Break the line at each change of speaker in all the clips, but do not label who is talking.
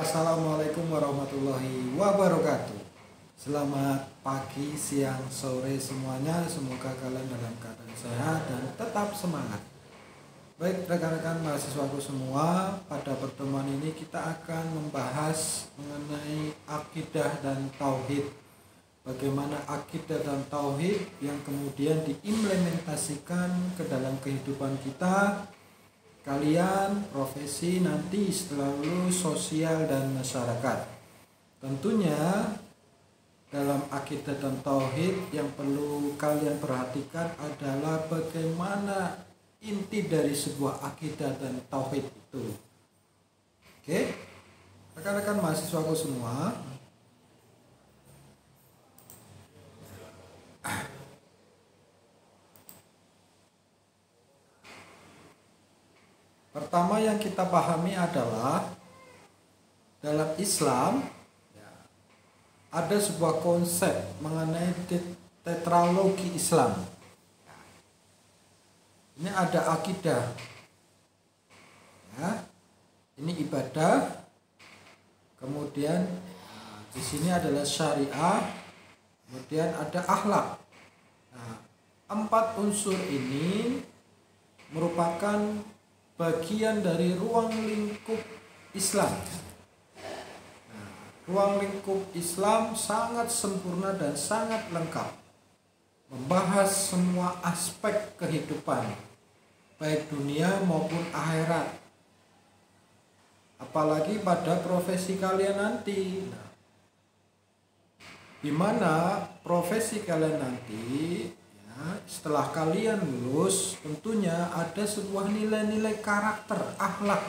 Assalamualaikum warahmatullahi wabarakatuh. Selamat pagi, siang, sore semuanya. Semoga kalian dalam keadaan sehat dan tetap semangat. Baik rekan-rekan mahasiswaku semua, pada pertemuan ini kita akan membahas mengenai akidah dan tauhid. Bagaimana akidah dan tauhid yang kemudian diimplementasikan ke dalam kehidupan kita, kalian, profesi nanti setelah lulus, sosial dan masyarakat. Tentunya dalam akidah dan tauhid yang perlu kalian perhatikan adalah bagaimana inti dari sebuah akidah dan tauhid itu. Oke, rekan-rekan mahasiswaku semua, pertama yang kita pahami adalah dalam Islam ada sebuah konsep mengenai tetralogi Islam. Ini ada akidah, ya, ini ibadah, kemudian di sini adalah syariah, kemudian ada akhlak. Nah, 4 unsur ini merupakan bagian dari ruang lingkup Islam. Nah, ruang lingkup Islam sangat sempurna dan sangat lengkap, membahas semua aspek kehidupan, baik dunia maupun akhirat. Apalagi pada profesi kalian nanti. Nah, di mana profesi kalian nanti, setelah kalian lulus, tentunya ada sebuah nilai-nilai karakter, akhlak.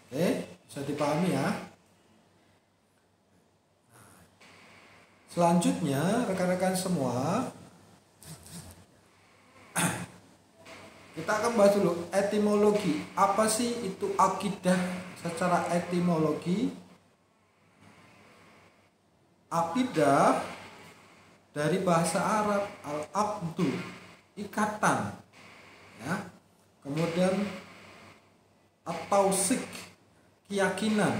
Oke, bisa dipahami ya. Selanjutnya, rekan-rekan semua, kita akan bahas dulu etimologi. Apa sih itu akidah secara etimologi? Akidah dari bahasa Arab al-aqdu, ikatan, ya. Kemudian at-tausik, keyakinan.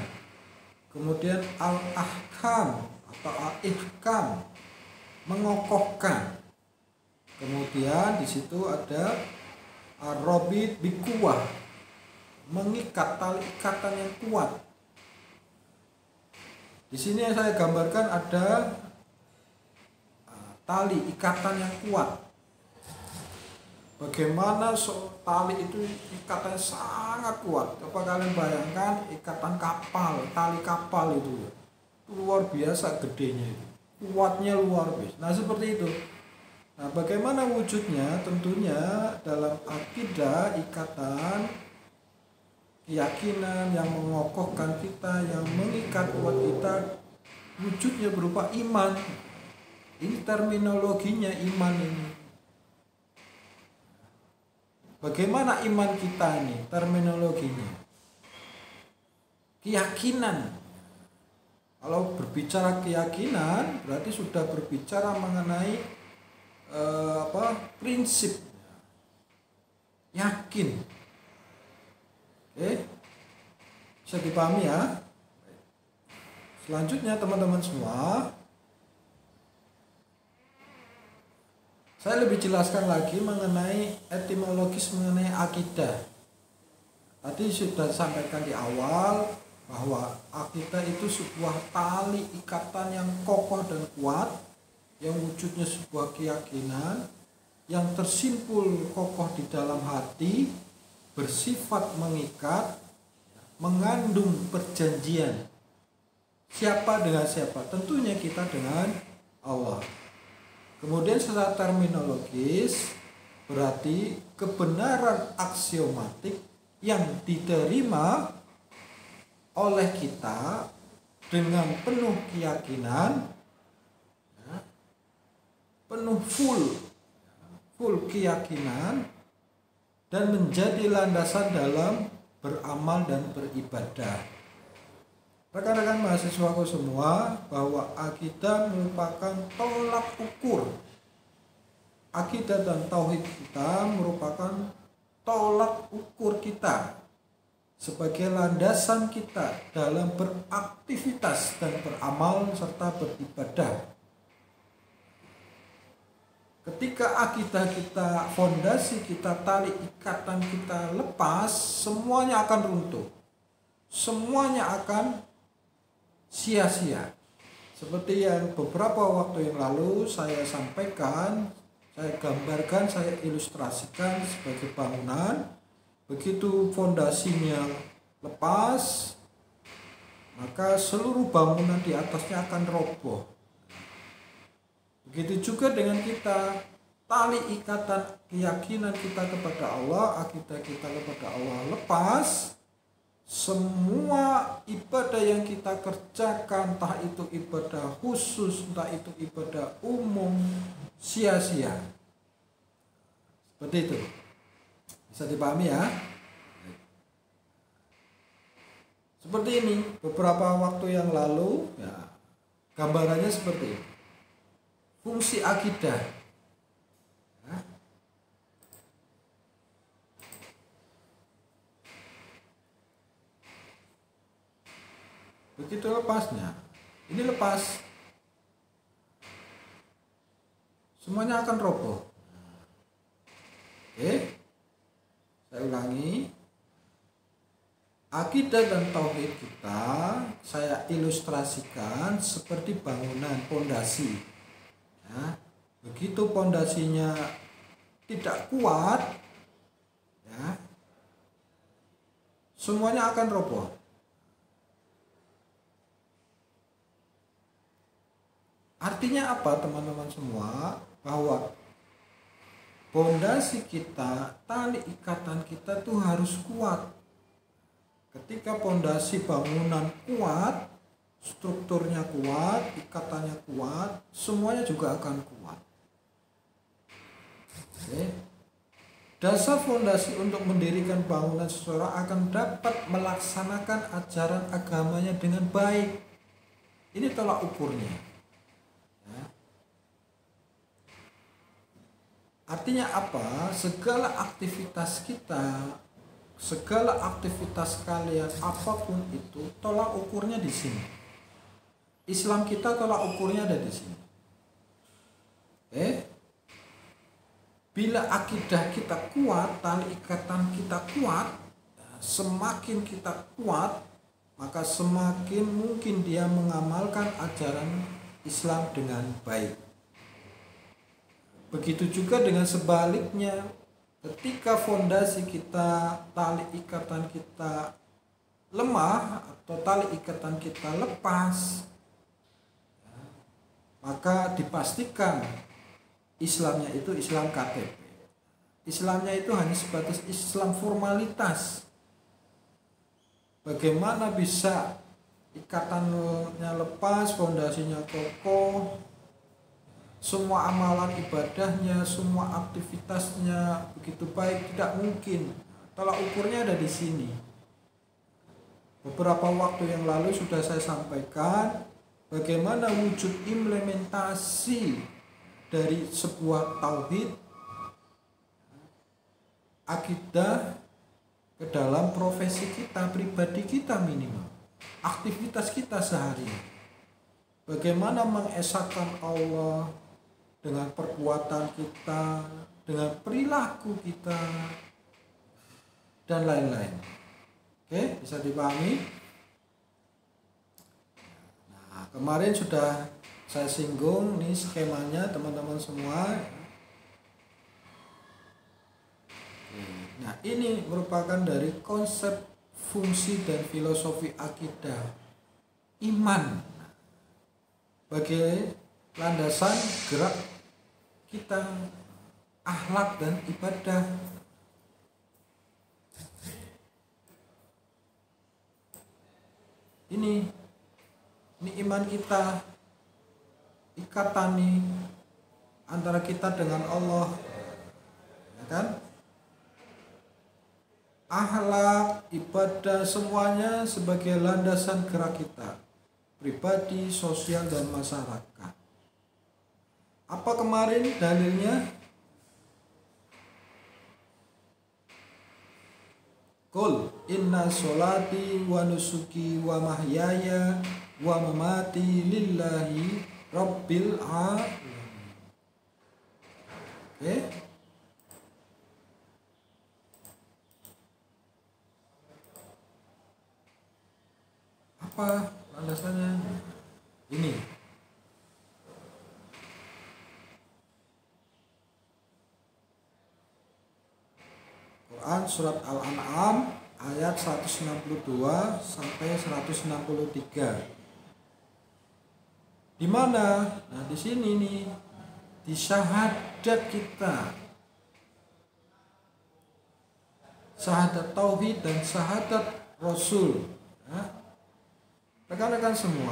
Kemudian al-ahkam atau al-ihkam, mengokohkan. Kemudian di situ ada ar-rabit bikuwah, mengikat, tali ikatan yang kuat. Di sini yang saya gambarkan ada tali ikatan yang kuat. Bagaimana tali itu ikatannya sangat kuat. Coba kalian bayangkan ikatan kapal, tali kapal itu luar biasa gedenya itu. Kuatnya luar biasa. Nah, seperti itu. Nah, bagaimana wujudnya? Tentunya dalam akidah, ikatan, keyakinan yang mengokohkan kita, yang mengikat kuat kita, wujudnya berupa iman. Ini terminologinya iman ini. Bagaimana iman kita ini? Terminologinya keyakinan. Kalau berbicara keyakinan berarti sudah berbicara mengenai prinsip, yakin. Oke, bisa dipahami ya. Selanjutnya teman-teman semua, saya lebih jelaskan lagi mengenai etimologis mengenai akidah. Tadi sudah sampaikan di awal bahwa akidah itu sebuah tali ikatan yang kokoh dan kuat, yang wujudnya sebuah keyakinan yang tersimpul kokoh di dalam hati, bersifat mengikat, mengandung perjanjian. Siapa dengan siapa? Tentunya kita dengan Allah. Kemudian secara terminologis berarti kebenaran aksiomatik yang diterima oleh kita dengan penuh keyakinan, penuh full keyakinan, dan menjadi landasan dalam beramal dan beribadah. Rekan-rekan mahasiswaku semua, bahwa akidah merupakan tolak ukur. Akidah dan tauhid kita merupakan tolak ukur kita sebagai landasan kita dalam beraktivitas dan beramal serta beribadah. Ketika akidah kita, fondasi kita, tali ikatan kita lepas, semuanya akan runtuh. Semuanya akan sia-sia. Seperti yang beberapa waktu yang lalu saya sampaikan, saya gambarkan, saya ilustrasikan sebagai bangunan. Begitu fondasinya lepas, maka seluruh bangunan di atasnya akan roboh. Begitu juga dengan kita, tali ikatan keyakinan kita kepada Allah, akidah kita kepada Allah lepas, semua ibadah yang kita kerjakan, entah itu ibadah khusus, entah itu ibadah umum, sia-sia. Seperti itu. Bisa dipahami ya? Seperti ini, beberapa waktu yang lalu, ya, gambarannya seperti ini. Fungsi akidah. Ya. Begitu lepasnya, ini lepas, semuanya akan roboh. Oke, saya ulangi. Akidah dan tauhid kita saya ilustrasikan seperti bangunan pondasi. Ya, begitu pondasinya tidak kuat, ya, semuanya akan roboh. Artinya apa teman-teman semua? Bahwa pondasi kita, tali ikatan kita tuh harus kuat. Ketika pondasi bangunan kuat, strukturnya kuat, ikatannya kuat, semuanya juga akan kuat. Oke. Dasar fondasi untuk mendirikan bangunan seseorang akan dapat melaksanakan ajaran agamanya dengan baik. Ini tolak ukurnya. Ya. Artinya apa? Segala aktivitas kita, segala aktivitas kalian, apapun itu, tolak ukurnya di sini. Islam kita tolak ukurnya ada di sini. Bila akidah kita kuat, tali ikatan kita kuat, semakin kita kuat, maka semakin mungkin dia mengamalkan ajaran Islam dengan baik. Begitu juga dengan sebaliknya, ketika fondasi kita, tali ikatan kita lemah atau tali ikatan kita lepas, maka dipastikan Islamnya itu Islam KTP. Islamnya itu hanya sebatas Islam formalitas. Bagaimana bisa ikatannya lepas, fondasinya kokoh, semua amalan ibadahnya, semua aktivitasnya begitu baik, tidak mungkin. Tolak ukurnya ada di sini. Beberapa waktu yang lalu sudah saya sampaikan bagaimana wujud implementasi dari sebuah tauhid, akidah ke dalam profesi kita, pribadi kita minimal, aktivitas kita sehari. Bagaimana mengesahkan Allah dengan perbuatan kita, dengan perilaku kita, dan lain-lain. Oke, bisa dipahami? Kemarin sudah saya singgung nih skemanya teman-teman semua. Nah, ini merupakan dari konsep, fungsi dan filosofi akidah iman sebagai landasan gerak kita, akhlak dan ibadah. Ini iman kita, ikatan nih antara kita dengan Allah, ya kan? Akhlak, ibadah, semuanya sebagai landasan gerak kita, pribadi, sosial, dan masyarakat. Apa kemarin dalilnya? Qul inna sholati wa nusuki wa mahyaya wa mamati lillahi rabbil alamin. Oke. Apa landasannya? Ini. Quran surat Al-An'am ayat 162 sampai 163. Di mana? Nah, di sini nih. Di syahadat kita. Syahadat tauhid dan syahadat rasul. Nah, rekan-rekan semua,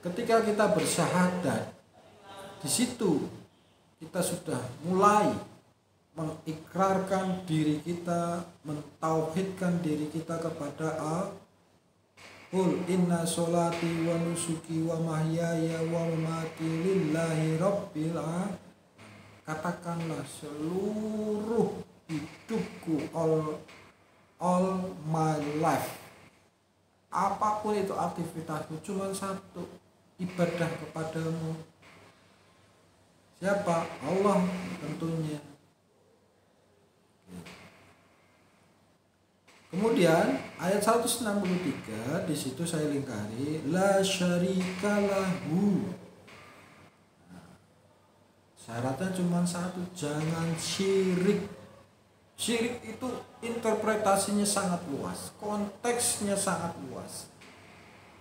ketika kita bersyahadat, di situ kita sudah mulai mengikrarkan diri kita, mentauhidkan diri kita kepada Allah. Qul inna sholati wa nusuki wa mahyaya wa mamati lillahi rabbil alamin. Katakanlah seluruh hidupku, all my life, apapun itu aktivitasku, cuma satu, ibadah kepadamu. Siapa? Allah tentunya. Kemudian ayat 163 di situ saya lingkari la syarika lahu. Syaratnya cuma satu, jangan syirik. Syirik itu interpretasinya sangat luas, konteksnya sangat luas.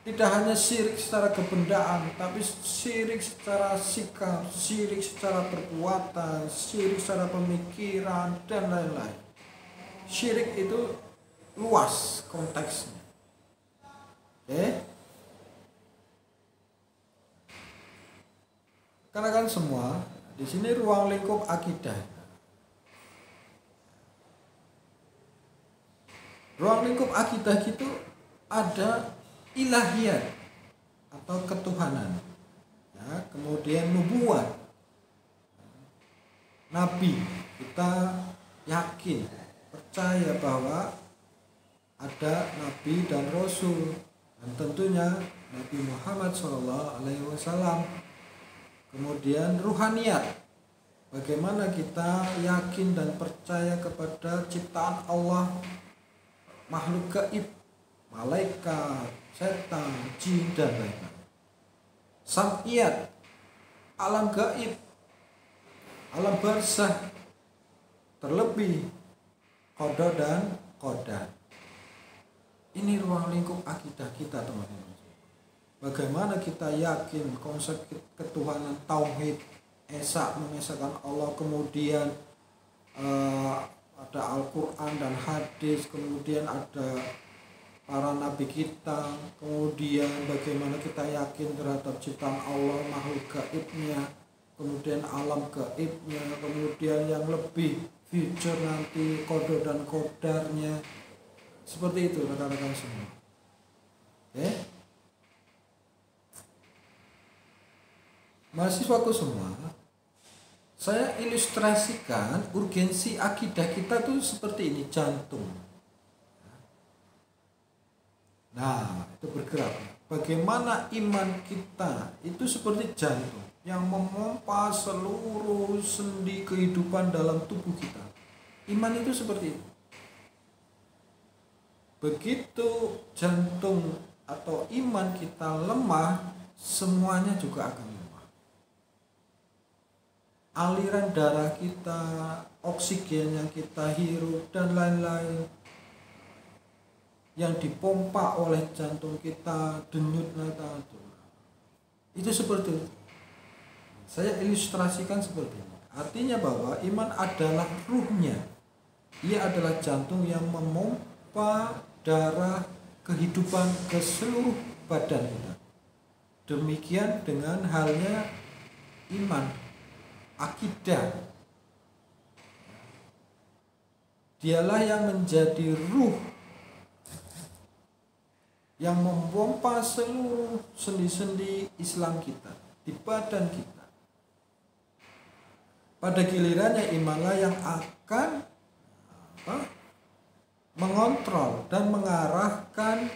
Tidak hanya syirik secara kebendaan, tapi syirik secara sikap, syirik secara perbuatan, syirik secara pemikiran, dan lain-lain. Syirik itu luas konteksnya. Oke? Karena kan semua di sini ruang lingkup akidah. Ruang lingkup akidah itu ada ilahiyat atau ketuhanan, ya, kemudian nubuat, nabi. Kita yakin, percaya bahwa ada nabi dan rasul, dan tentunya Nabi Muhammad SAW. Kemudian ruhaniyat, bagaimana kita yakin dan percaya kepada ciptaan Allah, makhluk gaib, malaikat, setan, jin, dan lain-lain. Sam'iyat, alam gaib, alam barzah, terlebih qada dan qadar. Ini ruang lingkup akidah kita, teman-teman. Bagaimana kita yakin konsep ketuhanan tauhid, esa, mengesahkan Allah, kemudian ada Al-Quran dan hadis, kemudian ada para nabi kita, kemudian bagaimana kita yakin terhadap ciptaan Allah, makhluk gaibnya, kemudian alam gaibnya, kemudian yang lebih future nanti qada dan qadarnya. Seperti itu rekan-rekan semua. Oke. Mahasiswaku semua, saya ilustrasikan urgensi akidah kita tuh seperti ini, jantung. Nah, itu bergerak. Bagaimana iman kita itu seperti jantung yang memompa seluruh sendi kehidupan dalam tubuh kita. Iman itu seperti itu. Begitu jantung atau iman kita lemah, semuanya juga akan lemah. Aliran darah kita, oksigen yang kita hirup, dan lain-lain yang dipompa oleh jantung kita, denyut nada, itu seperti itu. Saya ilustrasikan seperti ini. Artinya bahwa iman adalah ruhnya. Ia adalah jantung yang memompa darah kehidupan ke seluruh badan kita. Demikian dengan halnya iman, akidah. Dialah yang menjadi ruh yang memompa seluruh sendi-sendi Islam kita di badan kita. Pada gilirannya imanlah yang akan mengontrol dan mengarahkan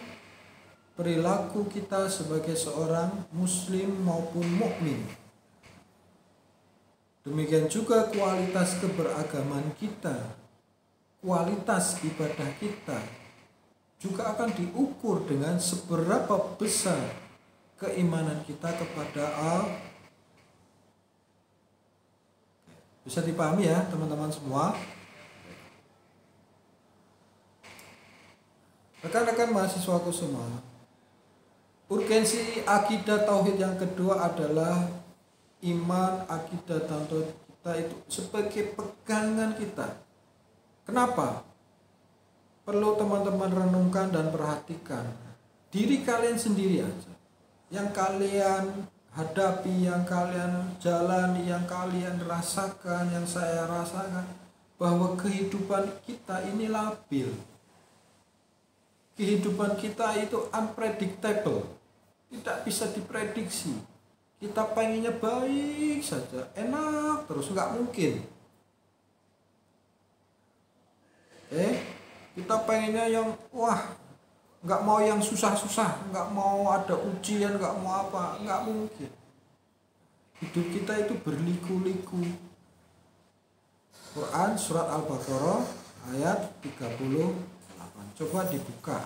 perilaku kita sebagai seorang muslim maupun mukmin. Demikian juga kualitas keberagaman kita, kualitas ibadah kita juga akan diukur dengan seberapa besar keimanan kita kepada Allah. Bisa dipahami ya teman-teman semua? Rekan-rekan mahasiswaku semua, urgensi akidah tauhid yang kedua adalah iman, akidah dan tauhid kita itu sebagai pegangan kita. Kenapa? Perlu teman-teman renungkan dan perhatikan diri kalian sendiri aja, yang kalian hadapi, yang kalian jalani, yang kalian rasakan, yang saya rasakan, bahwa kehidupan kita ini labil. Kehidupan kita itu unpredictable, tidak bisa diprediksi. Kita pengennya baik saja, enak terus, nggak mungkin. Kita pengennya yang nggak mau yang susah-susah, nggak mau ada ujian, nggak mau apa, nggak mungkin. Hidup kita itu berliku-liku. Quran surat Al-Baqarah ayat 38. Coba dibuka,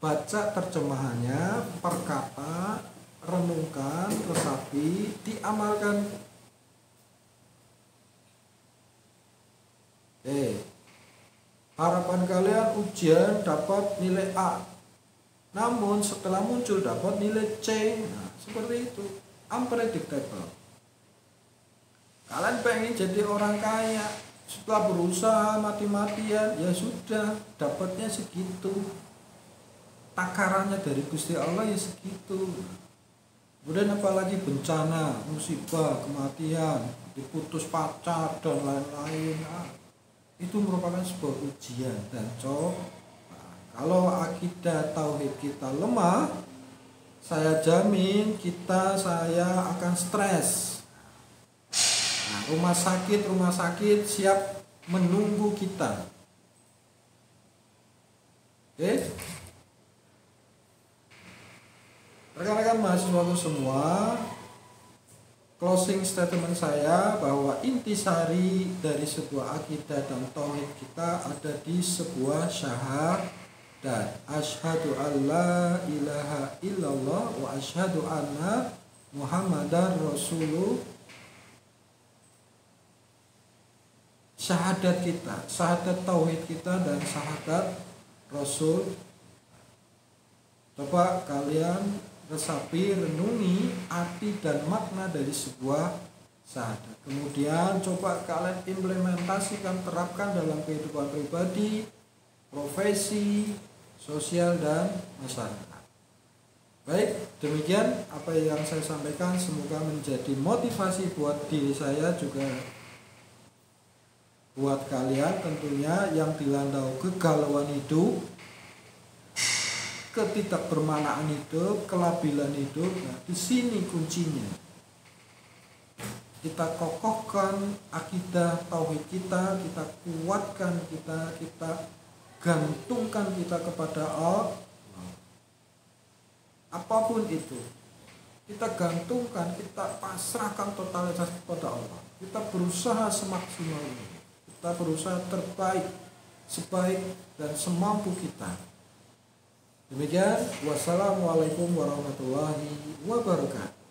baca terjemahannya, perkata, renungkan, resapi, diamalkan. Harapan kalian ujian dapat nilai A, namun setelah muncul dapat nilai C. Nah, seperti itu, unpredictable. Kalian pengen jadi orang kaya, setelah berusaha mati-matian, ya sudah, dapatnya segitu. Takarannya dari Gusti Allah ya segitu. Kemudian apalagi bencana, musibah, kematian, diputus pacar dan lain-lain. Itu merupakan sebuah ujian dan coba. Kalau akidah tauhid kita lemah, saya jamin saya akan stres. Rumah sakit siap menunggu kita. Rekan-rekan mahasiswa semua, closing statement saya bahwa intisari dari sebuah akidah dan tauhid kita ada di sebuah syahadat. Asyhadu alla ilaha illallah wa asyhadu anna Muhammadar Rasulullah. Syahadat kita, syahadat tauhid kita dan syahadat Rasul. Coba kalian resapi, renungi arti dan makna dari sebuah syahadat. Kemudian coba kalian implementasikan, terapkan dalam kehidupan pribadi, profesi, sosial dan masyarakat. Baik, demikian apa yang saya sampaikan, semoga menjadi motivasi buat diri saya juga buat kalian tentunya yang dilandau kegalauan hidup, ketidakbermanaan hidup, kelabilan hidup. Nah, di sini kuncinya. Kita kokohkan akidah tauhid kita kuatkan kita gantungkan kita kepada Allah. Apapun itu, kita gantungkan, kita pasrahkan totalitas kepada Allah. Kita berusaha semaksimal mungkin. Kita berusaha terbaik, sebaik dan semampu kita. Demikian, wassalamualaikum warahmatullahi wabarakatuh.